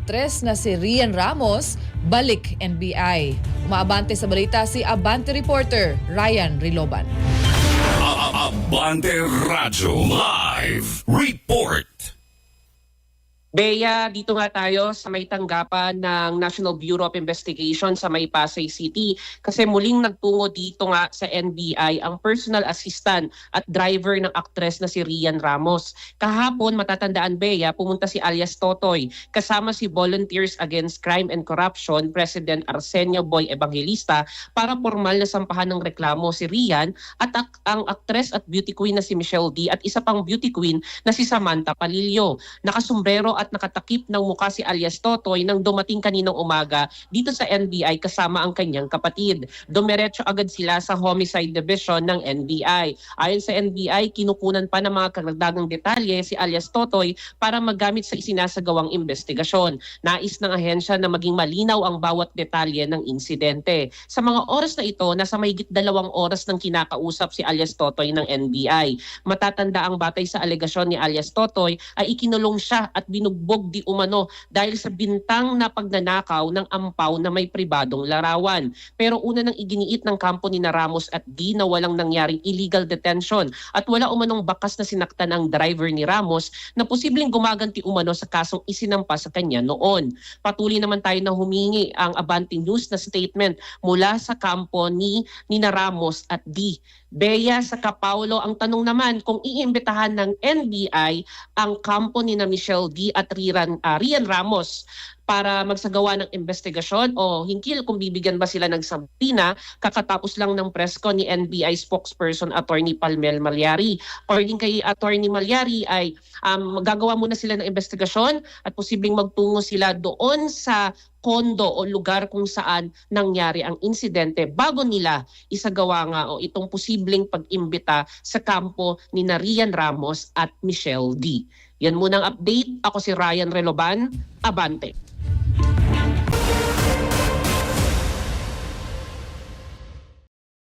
aktres na si Rian Ramos balik NBI. Umaabante sa balita si Abante reporter Ryan Riloban. Abante Radyo Live Report. Bea, dito nga tayo sa may tanggapan ng National Bureau of Investigation sa may Pasay City kasi muling nagtungo dito nga sa NBI ang personal assistant at driver ng aktres na si Rian Ramos. Kahapon, matatandaan Bea, pumunta si alias Totoy kasama si Volunteers Against Crime and Corruption President Arsenio Boy Evangelista para formal na sampahan ng reklamo si Rian at ang aktres at beauty queen na si Michelle D at isa pang beauty queen na si Samantha Palillo. Nakasombrero at nakatakip ng mukha si alias Totoy nang dumating kaninang umaga dito sa NBI kasama ang kanyang kapatid. Dumiretso agad sila sa Homicide Division ng NBI. Ayon sa NBI, kinukunan pa ng mga karagdagang detalye si alias Totoy para magamit sa isinasagawang investigasyon. Nais ng ahensya na maging malinaw ang bawat detalye ng insidente. Sa mga oras na ito, nasa mahigit 2 oras nang kinakausap si alias Totoy ng NBI. Matatanda ang batay sa alegasyon ni alias Totoy ay ikinulong siya at binugbog di umano dahil sa bintang na pagnanakaw ng ampaw na may pribadong larawan. Pero una nang iginiit ng kampo ni Ramos at D na walang nangyaring illegal detention at wala umanong bakas na sinaktan ang driver ni Ramos na posibleng gumaganti umano sa kasong isinampa sa kanya noon. Patuloy naman tayo na humingi ang Abante News na statement mula sa kampo ni Ramos at D. Bea, sa Kapaulo, ang tanong naman kung iimbitahan ng NBI ang kampo ni Michelle D at Rian Ramos para magsagawa ng investigasyon o hinggil kung bibigyan ba sila ng sabina kakatapos lang ng presko ni NBI spokesperson Attorney Palmel Malyari. According kay Attorney Malyari ay magagawa muna sila ng investigasyon at posibleng magtungo sila doon sa kondo o lugar kung saan nangyari ang insidente bago nila isagawa nga o itong posibleng pag-imbita sa kampo ni Rian Ramos at Michelle D. Yan munang update. Ako si Ryan Riloban. Abante.